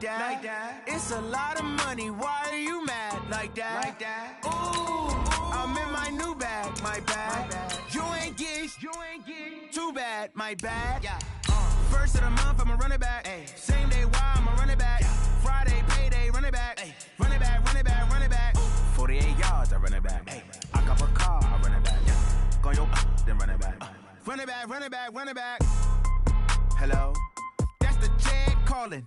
that. It's a lot of money. Why are you mad like that? Ooh, I'm in my new bag, my bad. You ain't get too bad, my bad. First of the month, I'ma run it back. Same day, why I'ma run it back. Friday, payday, run it back. Run it back, run it back, run it back. 48 yards, I run it back. I cop a car, I run it back. Go yo, then run it back. Run it back, run it back, run it back. Hello, that's the jag calling.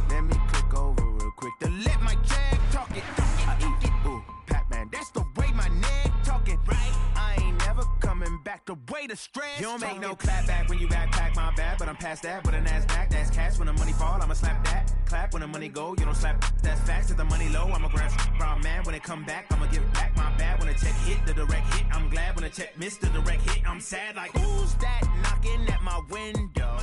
Let me click over real quick to let my jag talk it. I eat it, ooh, Pac-Man, that's the way my neck talking. Right, I ain't never coming back the way the stress. You don't make no clap back when you backpack, my bad, but I'm past that with a NASDAQ. That's cash when the money fall, I'ma slap that. Clap when the money go, you don't slap. That's facts. If the money low, I'ma grab brown man. When it come back, I'ma give back my bad. When the check hit, the direct hit, I'm glad. When the check missed, the direct hit, I'm sad. Like, who's that knocking at my window?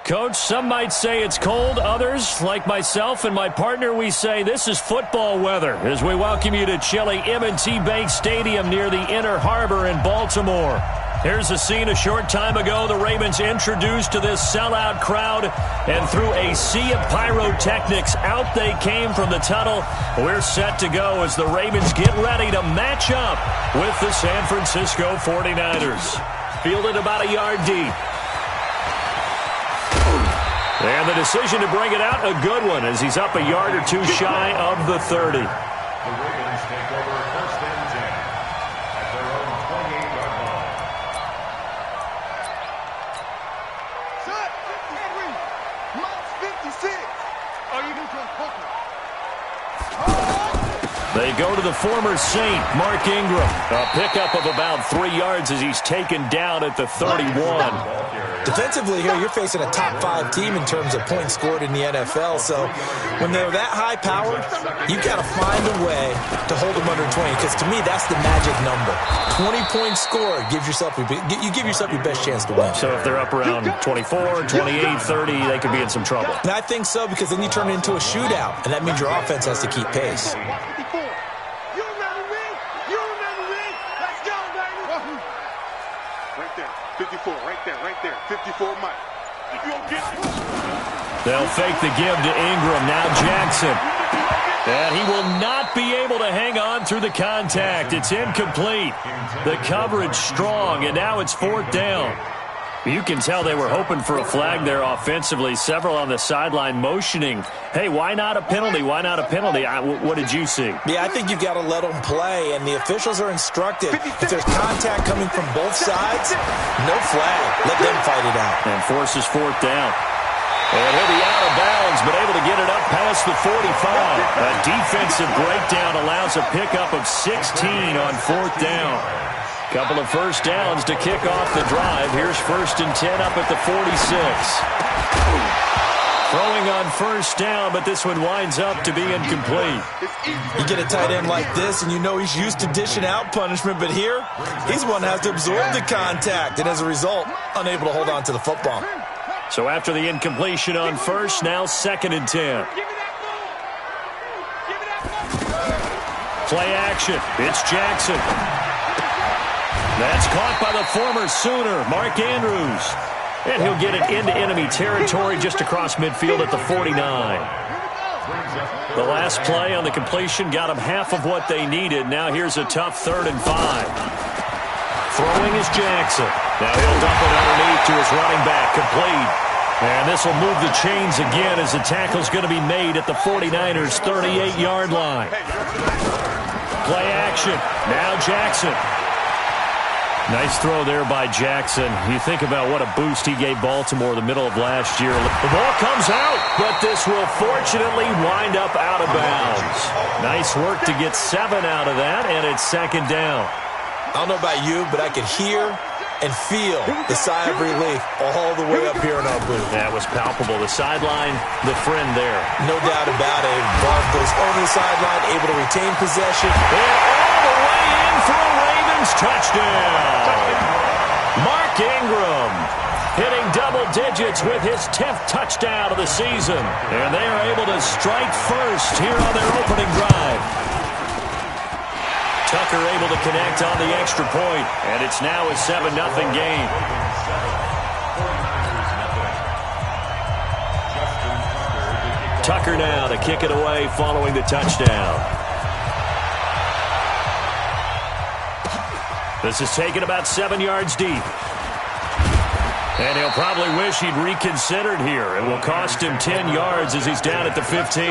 Coach, some might say it's cold. Others, like myself and my partner, we say this is football weather as we welcome you to chilly M&T Bank Stadium near the Inner Harbor in Baltimore. Here's a scene a short time ago. The Ravens introduced to this sellout crowd, and through a sea of pyrotechnics, out they came from the tunnel. We're set to go as the Ravens get ready to match up with the San Francisco 49ers. Fielded about a yard deep. And the decision to bring it out, a good one, as he's up a yard or two shy of the 30. The Ravens take over first and 10 at their own 28-yard line. Shut! Henry! Minus 56! Are you looking for They go to the former Saint, Mark Ingram. A pickup of about 3 yards as he's taken down at the 31. Defensively here, you're facing a top-5 team in terms of points scored in the NFL. So when they're that high-powered, you've got to find a way to hold them under 20. Because to me, that's the magic number. 20 points scored gives yourself you give yourself your best chance to win. So if they're up around 24, 28, 30, they could be in some trouble. And I think so, because then you turn it into a shootout, and that means your offense has to keep pace. Right there. 54, Mike. You don't get it. They'll fake the give to Ingram. Now Jackson. And he will not be able to hang on through the contact. It's incomplete. The coverage strong, and now it's 4th down. You can tell they were hoping for a flag there offensively. Several on the sideline motioning, hey, why not a penalty? Why not a penalty? What did you see? Yeah, I think you've got to let them play, and the officials are instructed. If there's contact coming from both sides, no flag. Let them fight it out. And forces 4th down. And he'll be out of bounds, but able to get it up past the 45. A defensive breakdown allows a pickup of 16 on 4th down. Couple of first downs to kick off the drive. Here's 1st and 10 up at the 46. Throwing on first down, but this one winds up to be incomplete. You get a tight end like this, and you know he's used to dishing out punishment, but here, he's one that has to absorb the contact, and as a result, unable to hold on to the football. So after the incompletion on first, now 2nd and 10. Play action. It's Jackson. That's caught by the former Sooner, Mark Andrews. And he'll get it into enemy territory just across midfield at the 49. The last play on the completion got them half of what they needed. Now here's a tough 3rd and 5. Throwing is Jackson. Now he'll dump it underneath to his running back, complete. And this will move the chains again as the tackle's going to be made at the 49ers' 38-yard line. Play action. Now Jackson. Nice throw there by Jackson. You think about what a boost he gave Baltimore the middle of last year. The ball comes out, but this will fortunately wind up out of bounds. Nice work to get 7 out of that, and it's 2nd down. I don't know about you, but I could hear and feel the sigh of relief all the way up here in our booth. That was palpable. The sideline, the friend there. No doubt about it. Ball goes over the sideline, able to retain possession. And all the way in for a Ravens touchdown. Mark Ingram hitting double digits with his 10th touchdown of the season. And they are able to strike first here on their opening drive. Tucker able to connect on the extra point, and it's now a 7-0 game. Tucker now to kick it away following the touchdown. This is taken about 7 yards deep. And he'll probably wish he'd reconsidered here. It will cost him 10 yards as he's down at the 15.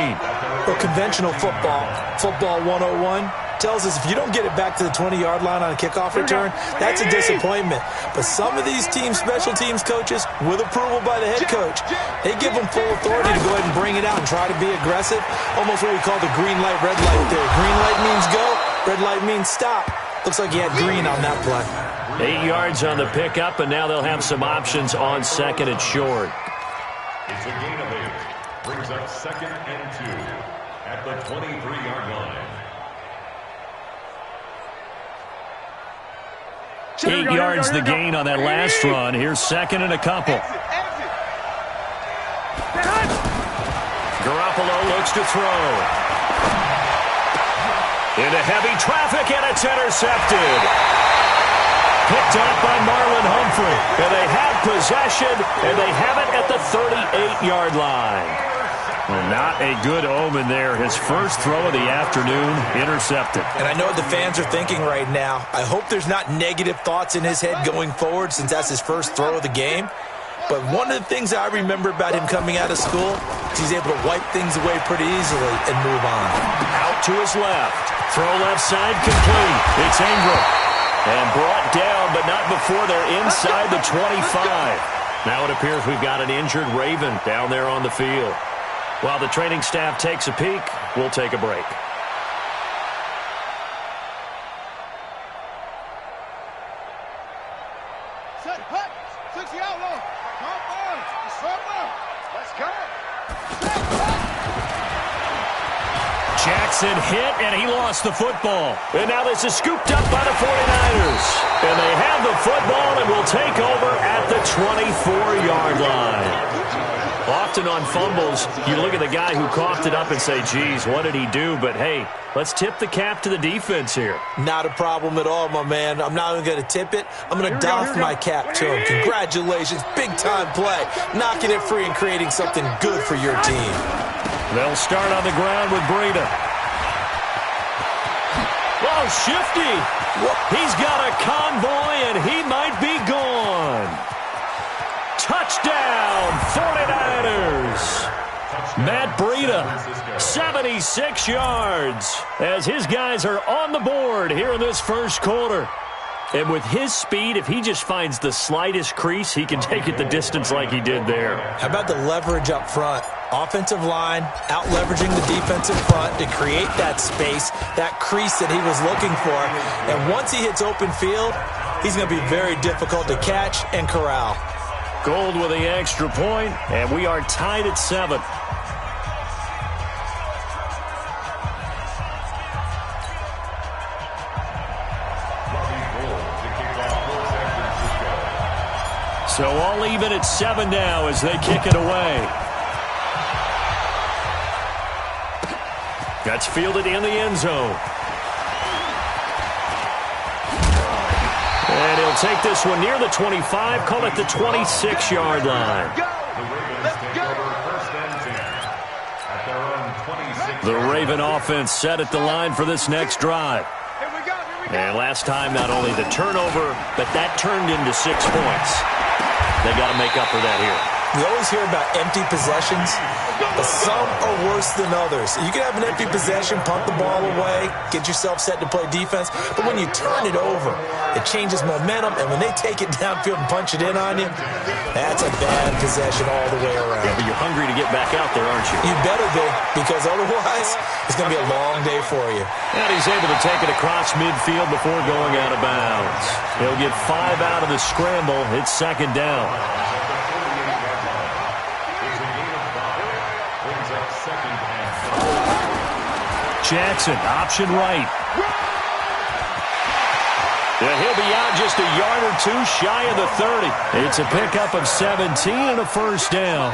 Well, conventional football 101, tells us if you don't get it back to the 20-yard line on a kickoff return, that's a disappointment. But some of these special teams coaches, with approval by the head coach, they give them full authority to go ahead and bring it out and try to be aggressive. Almost what we call the green light, red light theory. Green light means go, red light means stop. Looks like he had green on that play. 8 yards on the pickup, and now they'll have some options on second and short. It's a gain of 8. Brings up 2nd and 2 at the 23-yard line. 8 yards the gain on that last run. Here's second and a couple. Garoppolo looks to throw. Into heavy traffic, and it's intercepted. Picked up by Marlon Humphrey. And they have possession, and they have it at the 38-yard line. Well, not a good omen there. His first throw of the afternoon, intercepted. And I know what the fans are thinking right now. I hope there's not negative thoughts in his head going forward since that's his first throw of the game. But one of the things I remember about him coming out of school is he's able to wipe things away pretty easily and move on. Out to his left. Throw left side complete. It's Ingram. And brought down, but not before they're inside the 25. Now it appears we've got an injured Raven down there on the field. While the training staff takes a peek, we'll take a break. Set, hut, 60 outlaw. Come on, let's go. Jackson hit, and he lost the football. And now this is scooped up by the 49ers. And they have the football and will take over at the 24-yard line. Often on fumbles, you look at the guy who coughed it up and say, geez, what did he do? But, hey, let's tip the cap to the defense here. Not a problem at all, my man. I'm not even going to tip it. I'm going to doff my cap to him. Congratulations. Big-time play. Knocking it free and creating something good for your team. They'll start on the ground with Breida. Oh, shifty. He's got a convoy, and he might be gone. Touchdown, 49ers. Matt Breida, 76 yards, as his guys are on the board here in this first quarter. And with his speed, if he just finds the slightest crease, he can take it the distance like he did there. How about the leverage up front? Offensive line out-leveraging the defensive front to create that space, that crease that he was looking for. And once he hits open field, he's going to be very difficult to catch and corral. Gold with the extra point, and we are tied at 7. So all even at 7 now as they kick it away. That's fielded in the end zone. And he'll take this one near the 25, call it the 26-yard line. The Raven offense set at the line for this next drive. And last time, not only the turnover, but that turned into 6 points. They got to make up for that here. We always hear about empty possessions, but some are worse than others. You can have an empty possession, punt the ball away, get yourself set to play defense, but when you turn it over, it changes momentum, and when they take it downfield and punch it in on you, that's a bad possession all the way around. Yeah, but you're hungry to get back out there, aren't you? You better be, because otherwise, it's going to be a long day for you. And he's able to take it across midfield before going out of bounds. He'll get 5 out of the scramble. It's second down. Jackson, option right. Yeah, he'll be out just a yard or two shy of the 30. It's a pickup of 17 and a first down.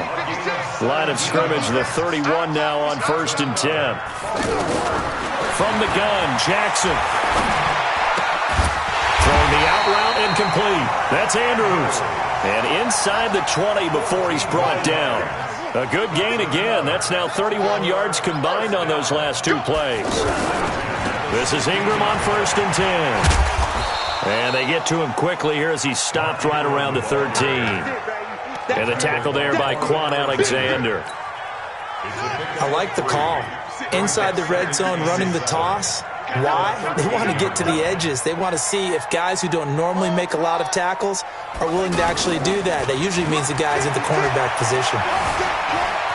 Line of scrimmage, the 31 now on 1st and 10. From the gun, Jackson. Throwing the out route incomplete. That's Andrews. And inside the 20 before he's brought down. A good gain again. That's now 31 yards combined on those last two plays. This is Ingram on 1st and 10. And they get to him quickly here as he stopped right around the 13. And the tackle there by Quan Alexander. I like the call. Inside the red zone, running the toss. Why? They want to get to the edges. They want to see if guys who don't normally make a lot of tackles are willing to actually do that. That usually means the guy's in the cornerback position.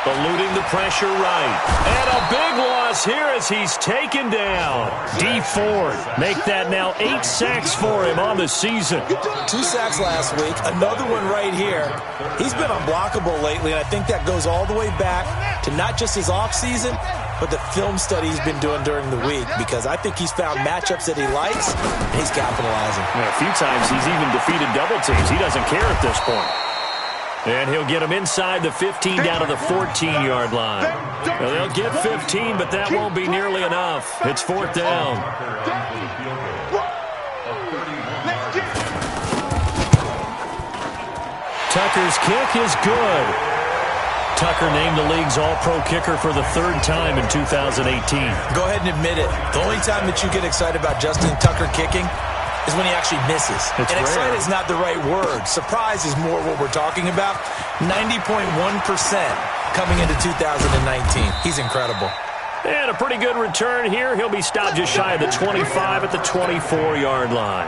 Eluding the pressure right. And a big loss here as he's taken down. D Ford make that now 8 sacks for him on the season. 2 sacks last week, another one right here. He's been unblockable lately, and I think that goes all the way back to not just his offseason, but the film study he's been doing during the week, because I think he's found matchups that he likes, and he's capitalizing. Yeah, a few times he's even defeated double teams. He doesn't care at this point. And he'll get him inside the 15 down to the 14-yard line. Well, they'll get 15, but that won't be nearly enough. It's 4th down. Tucker's kick is good. Tucker named the league's all-pro kicker for the 3rd time in 2018. Go ahead and admit it. The only time that you get excited about Justin Tucker kicking is when he actually misses. And excited is not the right word. Surprise is more what we're talking about. 90.1% coming into 2019. He's incredible. And a pretty good return here. He'll be stopped just shy of the 25 at the 24-yard line.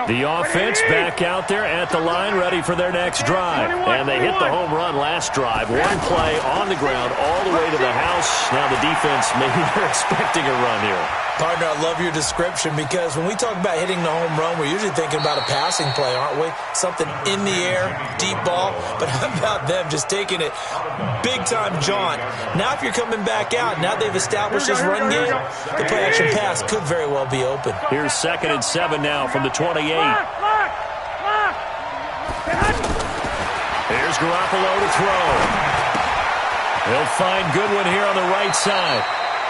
The offense back out there at the line, ready for their next drive. And they hit the home run last drive. One play on the ground all the way to the house. Now the defense, maybe they're expecting a run here. Partner, I love your description, because when we talk about hitting the home run, we're usually thinking about a passing play, aren't we? Something in the air, deep ball. But how about them just taking it big-time jaunt? Now if you're coming back out, now they've established this run game, the play-action pass could very well be open. Here's 2nd and 7 now from the 28. Here's Garoppolo to throw. He'll find Goodwin here on the right side.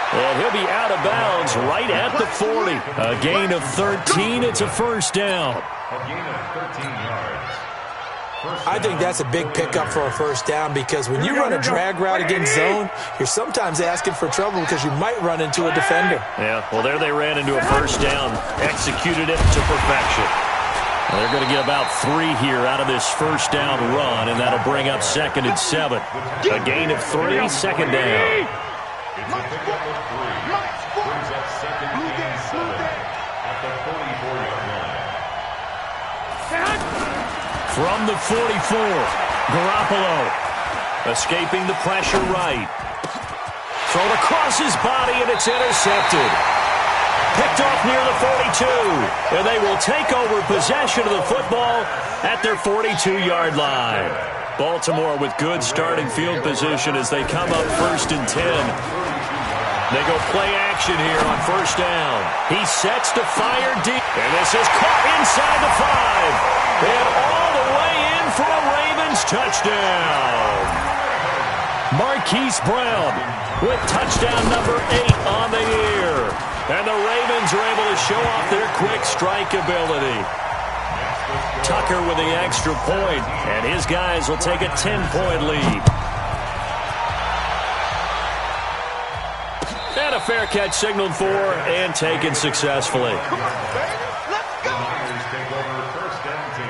And he'll be out of bounds right at the 40. A gain of 13. It's a 1st down. A gain of 13 yards. I think that's a big pickup for a 1st down, because when you run a drag route against zone, you're sometimes asking for trouble because you might run into a defender. Yeah, well, there they ran into a 1st down. Executed it to perfection. Well, they're going to get about 3 here out of this 1st down run, and that'll bring up 2nd and 7. A gain of 3, 2nd down. It's a pickup of 3. Brings up 2nd and 7 at the 44-yard line. From the 44, Garoppolo escaping the pressure right. Thrown across his body, and it's intercepted. Picked off near the 42, and they will take over possession of the football at their 42-yard line. Baltimore with good starting field position as they come up 1st and 10. They go play action here on 1st down. He sets to fire deep. And this is caught inside the 5. And all the way in for a Ravens touchdown. Marquise Brown with touchdown number 8 on the year. And the Ravens are able to show off their quick strike ability. Tucker with the extra point, and his guys will take a 10-point lead. And a fair catch signaled for and taken successfully. Come on, baby. Let's go. The Niners take over 1st and 10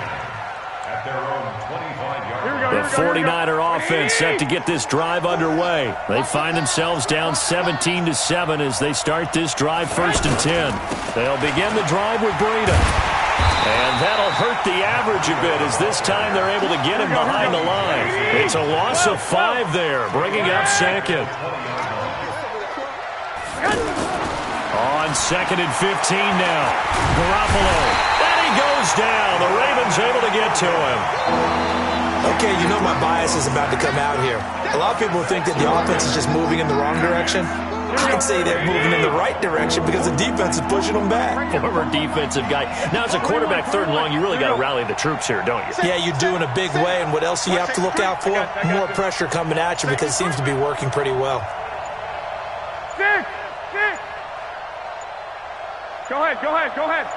at their own 25-yard line. The 49er offense set to get this drive underway. They find themselves down 17-7 as they start this drive 1st and 10. They'll begin the drive with Breida. And that'll hurt the average a bit as this time they're able to get him behind the line. It's a loss of 5 there, bringing up 2nd. On 2nd and 15 now. Garoppolo. And he goes down. The Ravens able to get to him. Okay, you know my bias is about to come out here. A lot of people think that the offense is just moving in the wrong direction. I'd say they're moving in the right direction because the defense is pushing them back. Former defensive guy. Now, as a quarterback 3rd and long, you really got to rally the troops here, don't you? Yeah, you do in a big way. And what else do you have to look out for? More pressure coming at you because it seems to be working pretty well. Go ahead.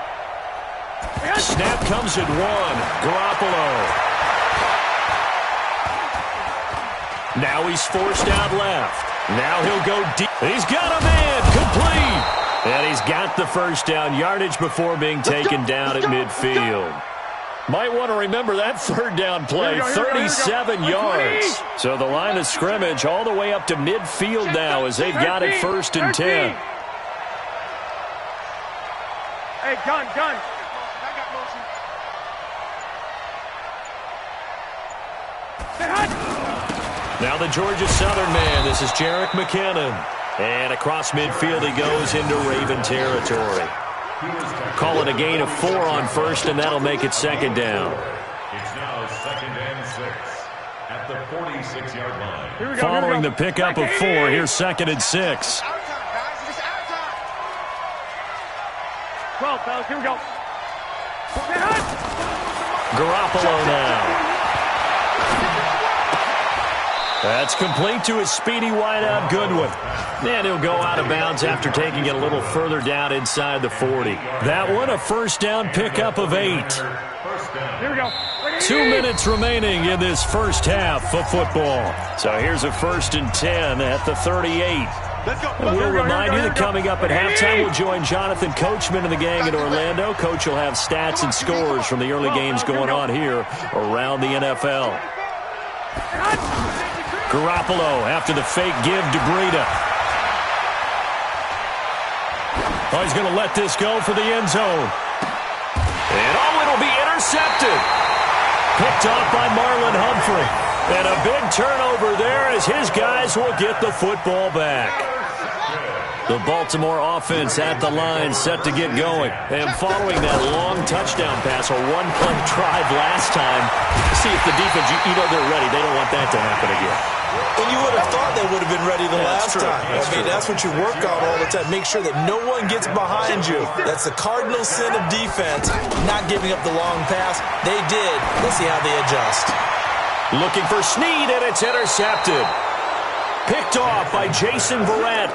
Snap comes at 1. Garoppolo. Now he's forced out left. Now he'll go deep. He's got a man. Complete. And he's got the first down yardage before being taken down at midfield. Might want to remember that third down play, 37 yards. So the line of scrimmage all the way up to midfield now as they've got it 1st and 10. Hey, gun. Now the Georgia Southern man. This is Jerick McKinnon. And across midfield he goes into Raven territory. Call it a gain of 4 on 1st, and that'll make it 2nd down. It's now 2nd and 6 at the 46-yard line. Following the pickup of 4, here's 2nd and 6. 12, fellas, here we go. Garoppolo now. That's complete to his speedy wideout, Goodwin. And he'll go out of bounds after taking it a little further down inside the 40. That one, a 1st down pickup of 8. Here we go. 2 minutes remaining in this first half of football. So here's a 1st and 10 at the 38. And we'll remind you that coming up at halftime, we'll join Jonathan Coachman and the gang in Orlando. Coach will have stats and scores from the early games going on here around the NFL. Garoppolo after the fake give to Breida. Oh, he's going to let this go for the end zone. And it'll be intercepted. Picked off by Marlon Humphrey. And a big turnover there as his guys will get the football back. The Baltimore offense at the line set to get going. And following that long touchdown pass, a one-play drive last time, see if the defense, they're ready. They don't want that to happen again. And you would have thought they would have been ready the last time. That's what you work on all the time. Make sure that no one gets behind you. That's the cardinal sin of defense, not giving up the long pass. They did. Let's see how they adjust. Looking for Snead, and it's intercepted. Picked off by Jason Verrett.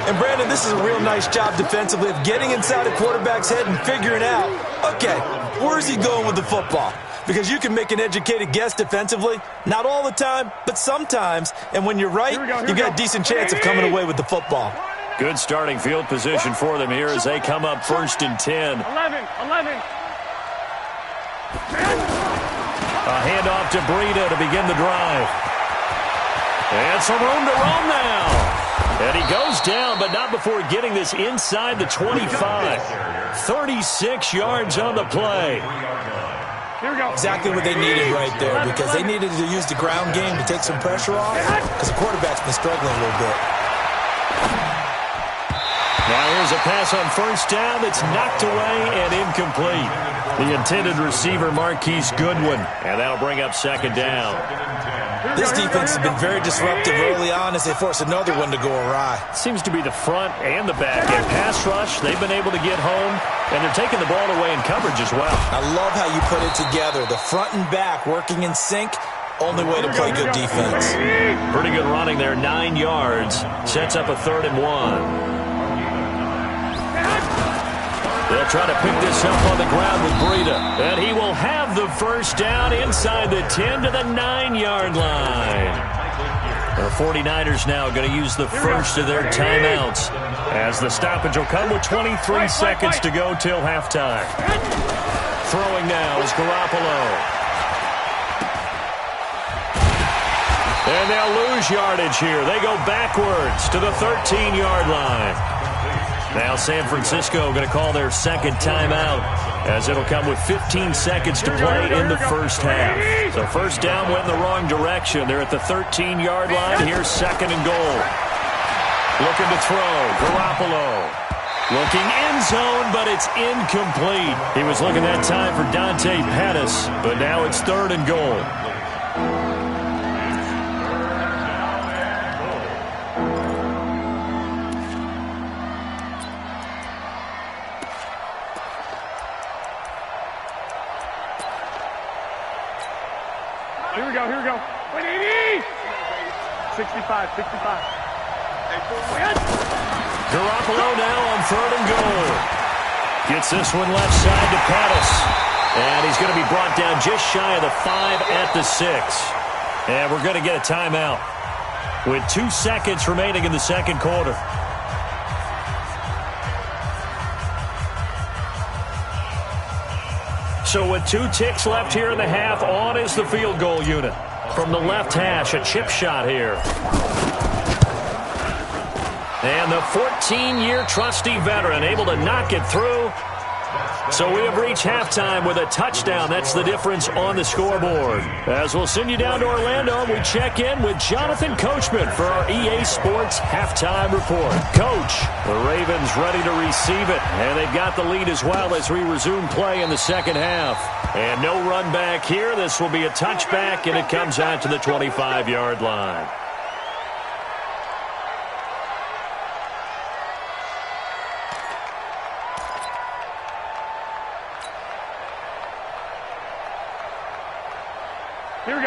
And, Brandon, this is a real nice job defensively of getting inside a quarterback's head and figuring out, okay, where's he going with the football? Because you can make an educated guess defensively. Not all the time, but sometimes. And when you're right, you've got a decent chance of coming away with the football. Good starting field position for them here as they come up 1st and 10. 11. A handoff to Breida to begin the drive. And some room to roam now. And he goes down, but not before getting this inside the 25. 36 yards on the play. Here we go. Exactly what they needed right there, because they needed to use the ground game to take some pressure off, because the quarterback's been struggling a little bit. Now here's a pass on 1st down that's knocked away and incomplete. The intended receiver, Marquise Goodwin, and that'll bring up 2nd down. This defense has been very disruptive early on as they force another one to go awry. Seems to be the front and the back end. Pass rush, they've been able to get home, and they're taking the ball away in coverage as well. I love how you put it together. The front and back working in sync. Only way to play good defense. Pretty good running there, 9 yards. Sets up a 3rd and 1. They'll try to pick this up on the ground with Breida. And he will have the 1st down inside the 10 to the 9-yard line. The 49ers now going to use the first of their timeouts as the stoppage will come with 23 seconds to go till halftime. Throwing now is Garoppolo. And they'll lose yardage here. They go backwards to the 13-yard line. Now San Francisco going to call their 2nd timeout as it'll come with 15 seconds to play in the first half. So 1st down went in the wrong direction. They're at the 13-yard line. Here's 2nd and goal. Looking to throw. Garoppolo. Looking end zone, but it's incomplete. He was looking that time for Dante Pettis, but now it's 3rd and goal. Here we go. 180! 65. Garoppolo now on 3rd and goal. Gets this one left side to Pettis. And he's going to be brought down just shy of the 5 at the 6. And we're going to get a timeout with 2 seconds remaining in the second quarter. So with 2 ticks left here in the half, on is the field goal unit. From the left hash, a chip shot here. And the 14-year trusty veteran able to knock it through. So we have reached halftime with a touchdown. That's the difference on the scoreboard. As we'll send you down to Orlando, we check in with Jonathan Coachman for our EA Sports Halftime Report. Coach, the Ravens ready to receive it, and they've got the lead as well as we resume play in the second half. And no run back here. This will be a touchback, and it comes out to the 25-yard line.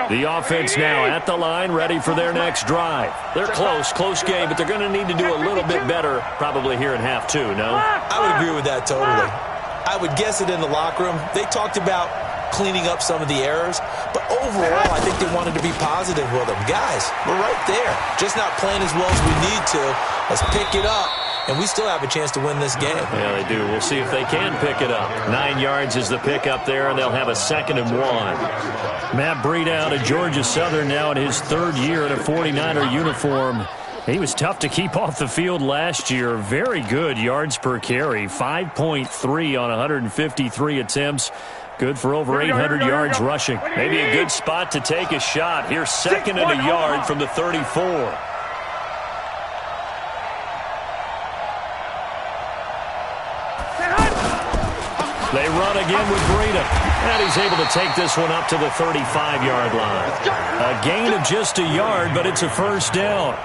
The offense now at the line, ready for their next drive. They're close game, but they're going to need to do a little bit better probably here in half 2, no? I would agree with that totally. I would guess it in the locker room. They talked about cleaning up some of the errors, but overall, I think they wanted to be positive with them. Guys, we're right there. Just not playing as well as we need to. Let's pick it up. And we still have a chance to win this game. Yeah, they do. We'll see if they can pick it up. 9 yards is the pickup there, and they'll have a 2nd and 1. Matt Breed out at Georgia Southern now in his 3rd year in a 49er uniform. He was tough to keep off the field last year. Very good yards per carry. 5.3 on 153 attempts. Good for over 800 yards rushing. Maybe a good spot to take a shot. Here's 2nd and a yard from the 34. They run again with Breida, and he's able to take this one up to the 35-yard line. A gain of just a yard, but it's a first down.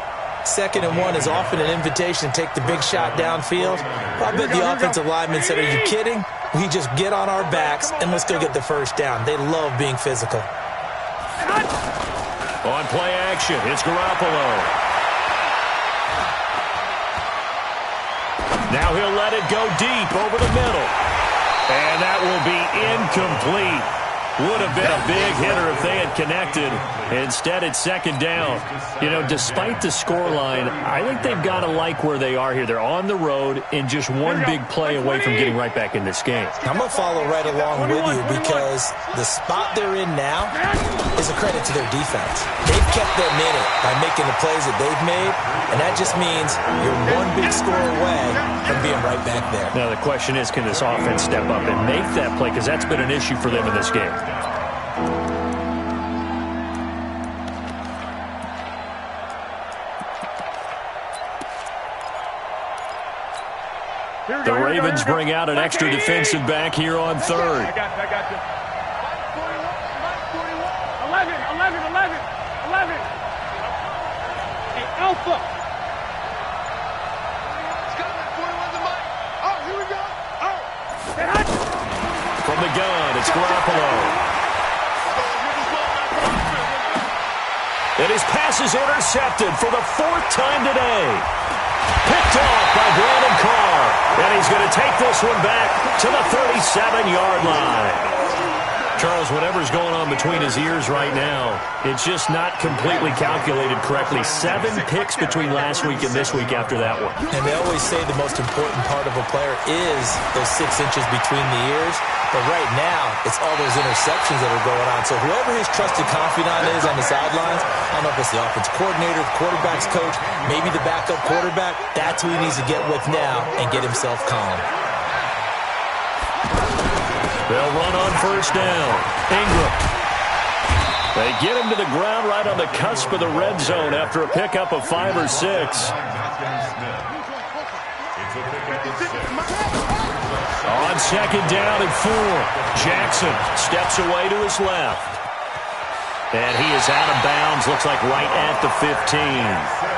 2nd and 1 is often an invitation to take the big shot downfield. I bet the offensive lineman said, are you kidding? We just get on our backs, and let's go get the first down. They love being physical. On play action, it's Garoppolo. Now he'll let it go deep over the middle. And that will be incomplete. Would have been a big hitter if they had connected. Instead, it's 2nd down. You know, despite the scoreline, I think they've got to like where they are here. They're on the road and just one big play away from getting right back in this game. I'm going to follow right along with you because the spot they're in now is a credit to their defense. They've kept them in it by making the plays that they've made, and that just means you're one big score away from being right back there. Now, the question is, can this offense step up and make that play? Because that's been an issue for them in this game. The Ravens bring out an extra defensive back here on 3rd. I got you. 11. Hey, Alpha. Oh, here we go. Oh. From the gun, it's Garoppolo. And his pass is intercepted for the 4th time today. Picked off by Brandon Carr. And he's going to take this one back to the 37-yard line. Charles, whatever's going on between his ears right now, it's just not completely calculated correctly. 7 picks between last week and this week after that one. And they always say the most important part of a player is those 6 inches between the ears. But right now, it's all those interceptions that are going on. So whoever his trusted confidant is on the sidelines, I don't know if it's the offense coordinator, the quarterback's coach, maybe the backup quarterback, that's who he needs to get with now and get himself calm. They'll run on first down. Ingram. They get him to the ground right on the cusp of the red zone after a pickup of 5 or 6. On 2nd down and 4. Jackson steps away to his left. And he is out of bounds, looks like right at the 15.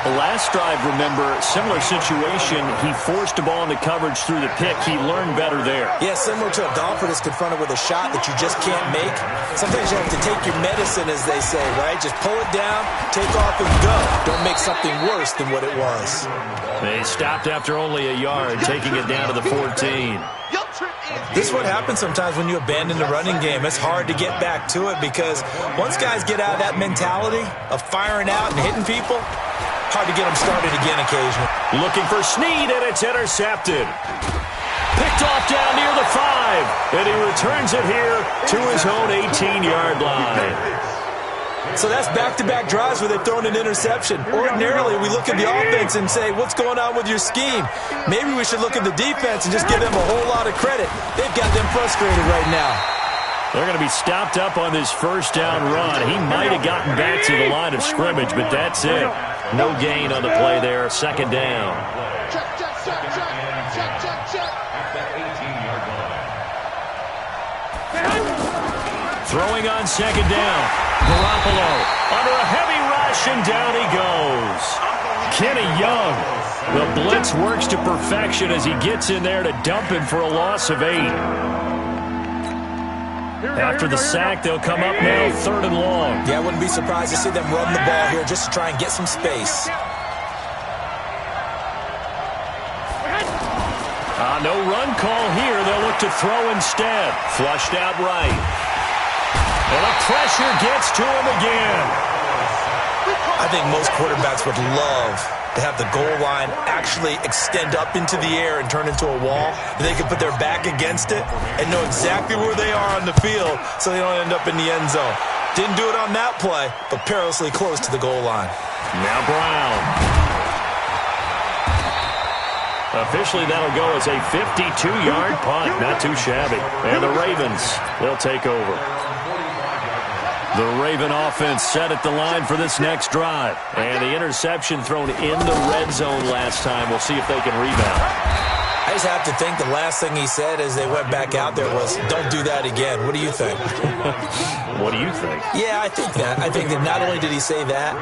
The last drive, remember, similar situation. He forced a ball into coverage through the pick. He learned better there. Yeah, similar to a golfer that's confronted with a shot that you just can't make. Sometimes you have to take your medicine, as they say, right? Just pull it down, take off, and go. Don't make something worse than what it was. They stopped after only a yard, taking it down to the 14. This is what happens sometimes when you abandon the running game. It's hard to get back to it because once guys get out of that mentality of firing out and hitting people, hard to get them started again occasionally. Looking for Snead, and it's intercepted. Picked off down near the 5, and he returns it here to his own 18-yard line. So that's back-to-back drives where they've thrown an interception. Ordinarily, we look at the offense and say, what's going on with your scheme? Maybe we should look at the defense and just give them a whole lot of credit. They've got them frustrated right now. They're going to be stopped up on this first down run. He might have gotten back to the line of scrimmage, but that's it. No gain on the play there. Second down. Check. At the 18-yard line. Throwing on second down. Garoppolo under a heavy rush, and down he goes. Kenny Young. The blitz works to perfection as he gets in there to dump him for a loss of 8. After the sack, they'll come up now 3rd and long. Yeah, I wouldn't be surprised to see them run the ball here just to try and get some space. No run call here. They'll look to throw instead. Flushed out right. And the pressure gets to him again. I think most quarterbacks would love to have the goal line actually extend up into the air and turn into a wall. And they can put their back against it and know exactly where they are on the field so they don't end up in the end zone. Didn't do it on that play, but perilously close to the goal line. Now Brown. Officially, that'll go as a 52-yard punt. Not too shabby. And the Ravens, they'll take over. The Raven offense set at the line for this next drive. And the interception thrown in the red zone last time. We'll see if they can rebound. I just have to think the last thing he said as they went back out there was, don't do that again. What do you think? What do you think? Yeah, I think that. I think that not only did he say that,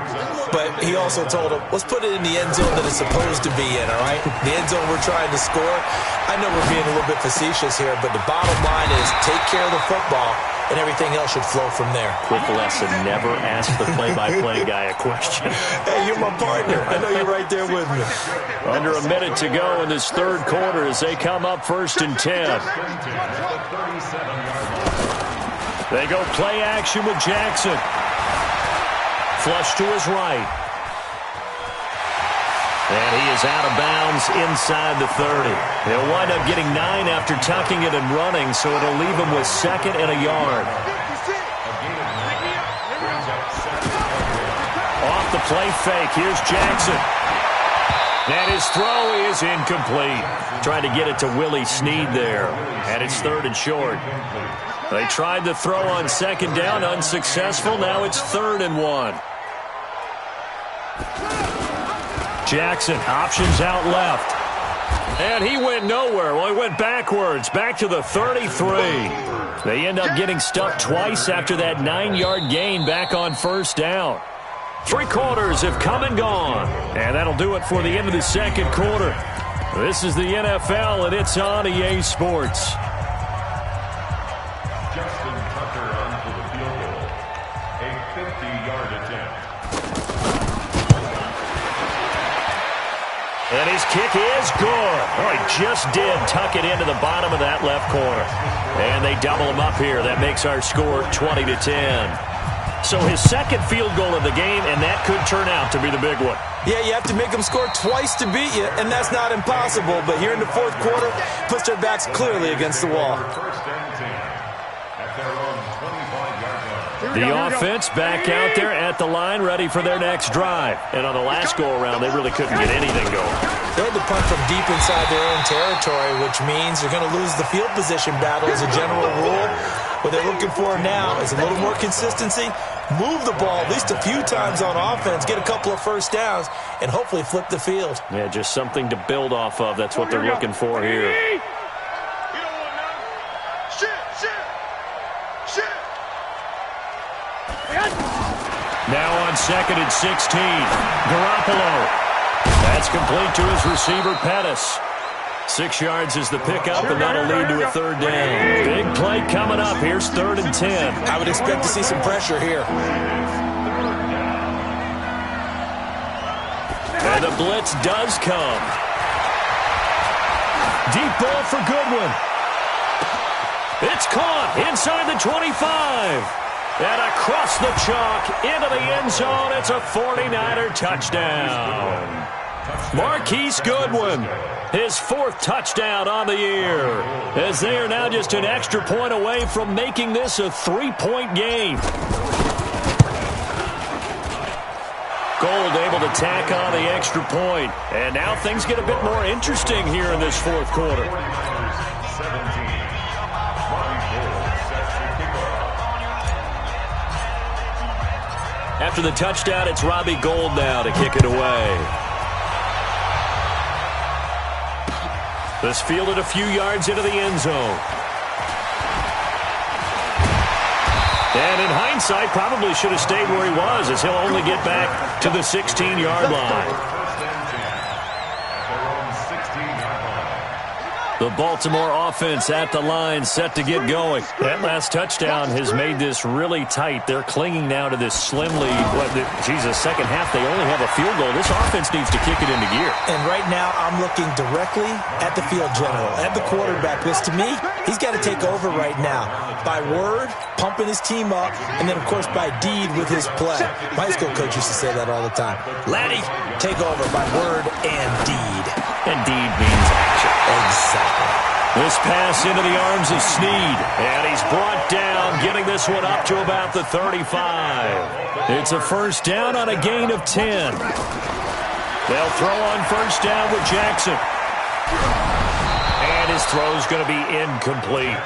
but he also told him, let's put it in the end zone that it's supposed to be in, all right? The end zone we're trying to score. I know we're being a little bit facetious here, but the bottom line is take care of the football, and everything else should flow from there. Quick lesson, never ask the play-by-play guy a question. Hey, you're my partner. I know you're right there with me. Under a minute to go in this third quarter as they come up 1st and 10. They go play action with Jackson. Flush to his right. And he is out of bounds inside the 30. They'll wind up getting 9 after tucking it and running, so it'll leave him with 2nd and a yard. Off the play fake, here's Jackson. And his throw is incomplete. Trying to get it to Willie Snead there. And it's 3rd and short. They tried the throw on 2nd down, unsuccessful. Now it's 3rd and 1. Jackson, options out left. And he went nowhere. Well, he went backwards, back to the 33. They end up getting stuck twice after that 9-yard gain back on 1st down. 3 quarters have come and gone. And that'll do it for the end of the 2nd quarter. This is the NFL, and it's on EA Sports. Justin Tucker onto the field goal. A 50-yard attempt. And his kick is good. Oh, he just did tuck it into the bottom of that left corner. And they double him up here. That makes our score 20-10. So his 2nd field goal of the game, and that could turn out to be the big one. Yeah, you have to make them score twice to beat you, and that's not impossible. But here in the 4th quarter, puts their backs clearly against the wall. 1st and 10 at their own 25-yard line. The offense back out there at the line, ready for their next drive. And on the last go-around, they really couldn't get anything going. They had to punt from deep inside their own territory, which means they're going to lose the field position battle as a general rule. What they're looking for now is a little more consistency, move the ball at least a few times on offense, get a couple of 1st downs, and hopefully flip the field. Yeah, just something to build off of. That's what they're looking for here. Now on 2nd and 16. Garoppolo. That's complete to his receiver, Pettis. 6 yards is the pickup, and that'll lead to a 3rd down. Big play coming up. Here's 3rd and 10. I would expect to see some pressure here. And the blitz does come. Deep ball for Goodwin. It's caught inside the 25. And across the chalk into the end zone. It's a 49er touchdown. Marquise Goodwin, his 4th touchdown on the year, as they are now just an extra point away from making this a 3-point game. Gold able to tack on the extra point, and now things get a bit more interesting here in this 4th quarter. After the touchdown, it's Robbie Gould now to kick it away. This fielded a few yards into the end zone. And in hindsight, probably should have stayed where he was, as he'll only get back to the 16-yard line. The Baltimore offense at the line, set to get going. That last touchdown has made this really tight. They're clinging now to this slim lead. Second half, they only have a field goal. This offense needs to kick it into gear. And right now, I'm looking directly at the field general, at the quarterback, because to me, he's got to take over right now. By word, pumping his team up, and then, of course, by deed with his play. My high school coach used to say that all the time. Laddie, take over by word and deed. And deed means action. Exactly. This pass into the arms of Snead, and he's brought down, getting this one up to about the 35. It's a first down on a gain of 10. They'll throw on first down with Jackson. And his throw's going to be incomplete.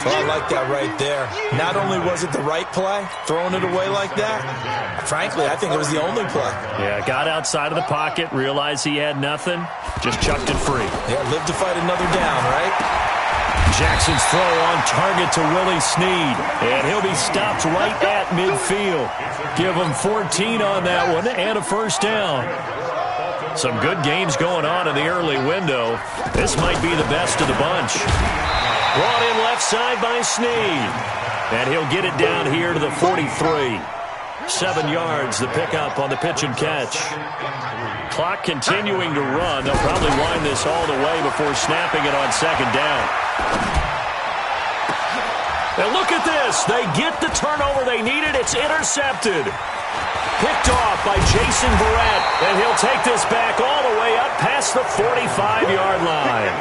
Well, I like that right there. Not only was it the right play, throwing it away like that, frankly, I think it was the only play. Yeah, got outside of the pocket, realized he had nothing, just chucked it free. Yeah, live to fight another down, right? Jackson's throw on target to Willie Snead, and he'll be stopped right at midfield. Give him 14 on that one and a first down. Some good games going on in the early window. This might be the best of the bunch. Brought in left side by Snead. And he'll get it down here to the 43. 7 yards, the pickup on the pitch and catch. Clock continuing to run. They'll probably wind this all the way before snapping it on second down. And look at this. They get the turnover they needed. It's intercepted. Picked off by Jason Barrett, and he'll take this back all the way up past the 45-yard line.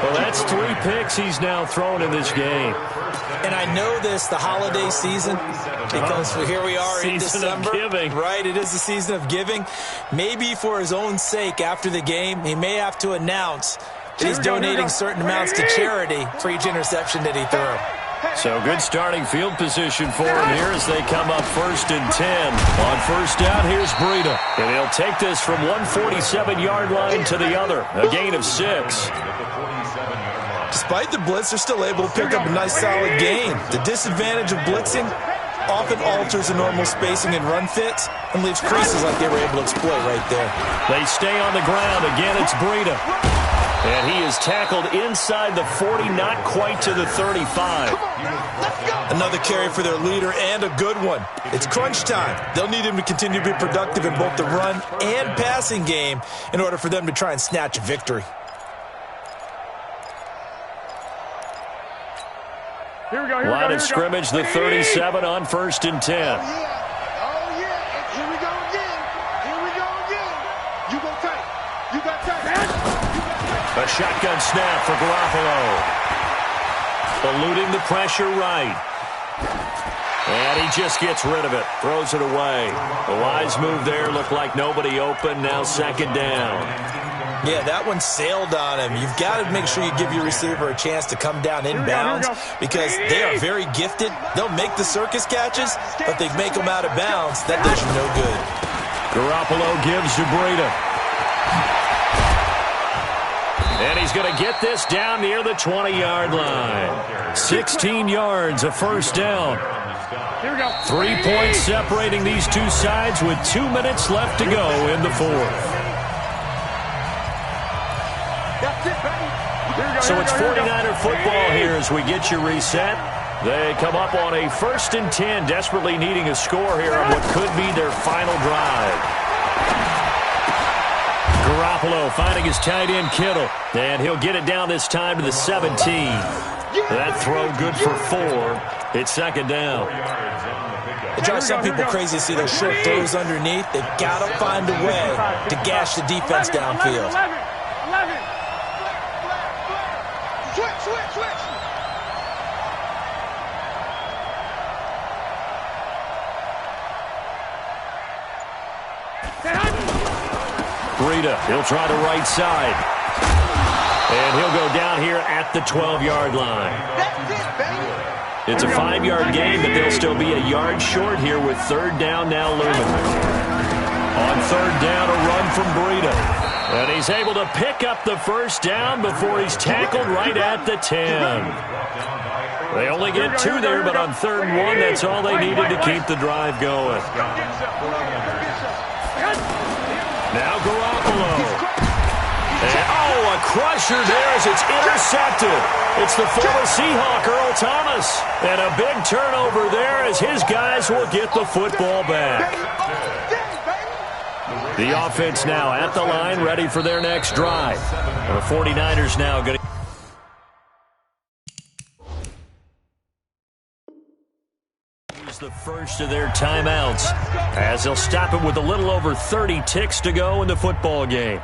Well, that's 3 picks he's now thrown in this game. And I know this, the holiday season, because here we are in December. Season of giving. Right, it is the season of giving. Maybe for his own sake after the game, he may have to announce that he's donating certain amounts to charity for each interception that he threw. So good starting field position for him here as they come up 1st and 10. On first down, here's Breida. And he'll take this from 147-yard line to the other. A gain of 6. Despite the blitz, they're still able to pick up a nice solid gain. The disadvantage of blitzing often alters the normal spacing and run fits and leaves creases like they were able to exploit right there. They stay on the ground. Again, it's Breida. And he is tackled inside the 40, not quite to the 35. Another carry for their leader and a good one. It's crunch time. They'll need him to continue to be productive in both the run and passing game in order for them to try and snatch a victory. Line of scrimmage, the 37 on 1st and 10. Oh, yeah. Here we go again. You go tight. You got tight. A shotgun snap for Garoppolo. Eluding the pressure right. And he just gets rid of it. Throws it away. The wise move there. Looked like nobody open. Now second down. Yeah, that one sailed on him. You've got to make sure you give your receiver a chance to come down inbounds because they are very gifted. They'll make the circus catches, but they make them out of bounds. That does you no good. Garoppolo gives to Breida. And he's going to get this down near the 20-yard line. 16 yards, a first down. 3 points separating these two sides with 2 minutes left to go in the 4th. So it's 49er football here as we get you reset. They come up on a 1st and 10, desperately needing a score here on what could be their final drive. Garoppolo finding his tight end Kittle, and he'll get it down this time to the 17. That throw good for 4. It's second down. It drives some people crazy to see those short throws underneath. They've got to find a way to gash the defense downfield. 11. Switch. Breida, he'll try the right side. And he'll go down here at the 12-yard line. It's a 5-yard gain, but they'll still be a yard short here with third down now looming. On third down, a run from Breida. And he's able to pick up the first down before he's tackled right at the 10. They only get 2 there, but on third and 1, that's all they needed to keep the drive going. Now Garoppolo. And, a crusher there as it's intercepted. It's the former Seahawk, Earl Thomas. And a big turnover there as his guys will get the football back. The offense now at the line, ready for their next drive. And the 49ers now going to... the first of their timeouts as they'll stop it with a little over 30 ticks to go in the football game.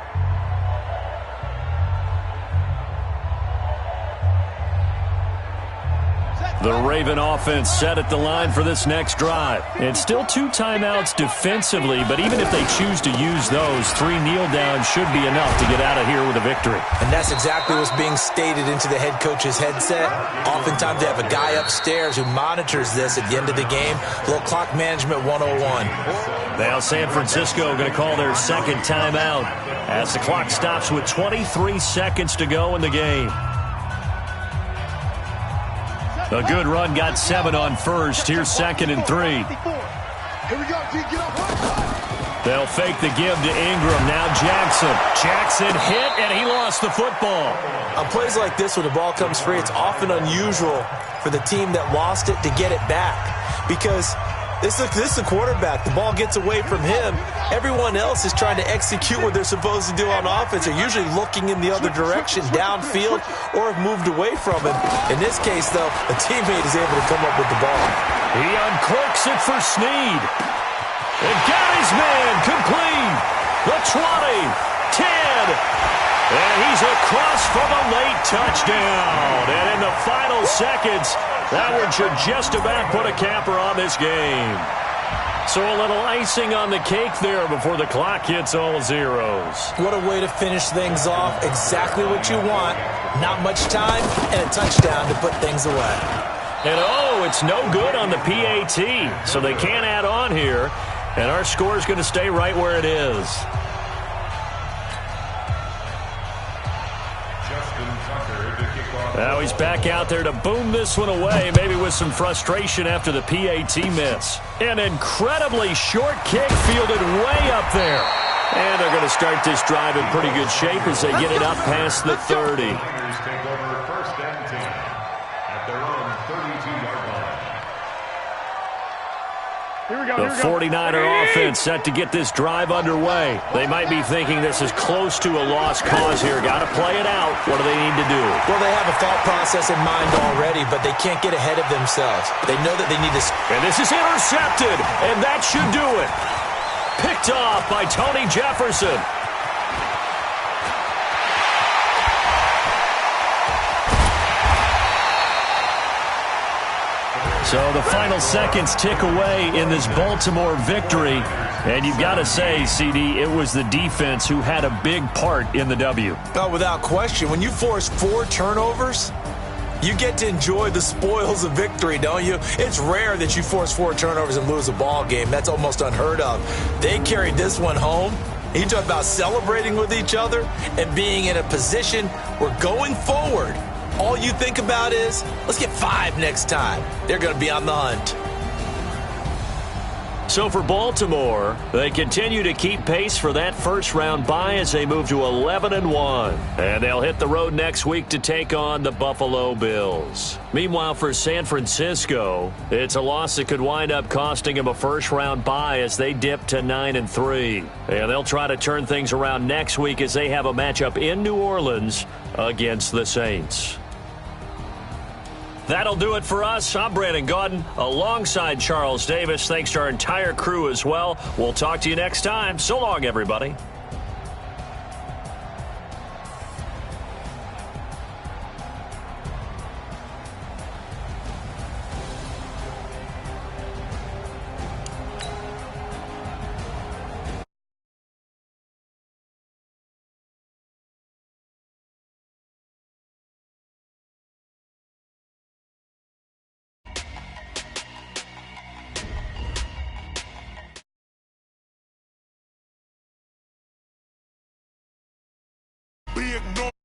The Raven offense set at the line for this next drive. It's still 2 timeouts defensively, but even if they choose to use those, 3 kneel downs should be enough to get out of here with a victory. And that's exactly what's being stated into the head coach's headset. Oftentimes they have a guy upstairs who monitors this at the end of the game. A little clock management 101. Now San Francisco going to call their second timeout as the clock stops with 23 seconds to go in the game. A good run got 7 on first. Here's second and 3. Here we go, G, get up. They'll fake the give to Ingram. Now Jackson. Jackson hit, and he lost the football. On plays like this, when the ball comes free, it's often unusual for the team that lost it to get it back. Because this is the quarterback. The ball gets away from him. Everyone else is trying to execute what they're supposed to do on offense. They're usually looking in the other direction, downfield, or have moved away from it. In this case, though, a teammate is able to come up with the ball. He uncorks it for Snead. And got his man complete. The 20, 10. And he's across for the late touchdown. And in the final seconds, that one should just about put a capper on this game. So a little icing on the cake there before the clock hits all zeros. What a way to finish things off. Exactly what you want. Not much time and a touchdown to put things away. And it's no good on the PAT. So they can't add on here. And our score is going to stay right where it is. Now he's back out there to boom this one away, maybe with some frustration after the PAT miss. An incredibly short kick fielded way up there. And they're going to start this drive in pretty good shape as they get it up past the 30. Take over first and 10 at their own 32-yard line. The 49er offense set to get this drive underway. They might be thinking this is close to a lost cause here. Got to play it out. What do they need to do? Well, they have a thought process in mind already, but they can't get ahead of themselves. They know that they need to... And this is intercepted, and that should do it. Picked off by Tony Jefferson. So the final seconds tick away in this Baltimore victory. And you've got to say, CD, it was the defense who had a big part in the W. Oh, without question. When you force 4 turnovers, you get to enjoy the spoils of victory, don't you? It's rare that you force 4 turnovers and lose a ball game. That's almost unheard of. They carried this one home. You talk about celebrating with each other and being in a position where going forward, all you think about is, let's get 5 next time. They're going to be on the hunt. So for Baltimore, they continue to keep pace for that first-round bye as they move to 11-1. And they'll hit the road next week to take on the Buffalo Bills. Meanwhile, for San Francisco, it's a loss that could wind up costing them a first-round bye as they dip to 9-3. And they'll try to turn things around next week as they have a matchup in New Orleans against the Saints. That'll do it for us. I'm Brandon Gaudin alongside Charles Davis. Thanks to our entire crew as well. We'll talk to you next time. So long, everybody. Be ignored.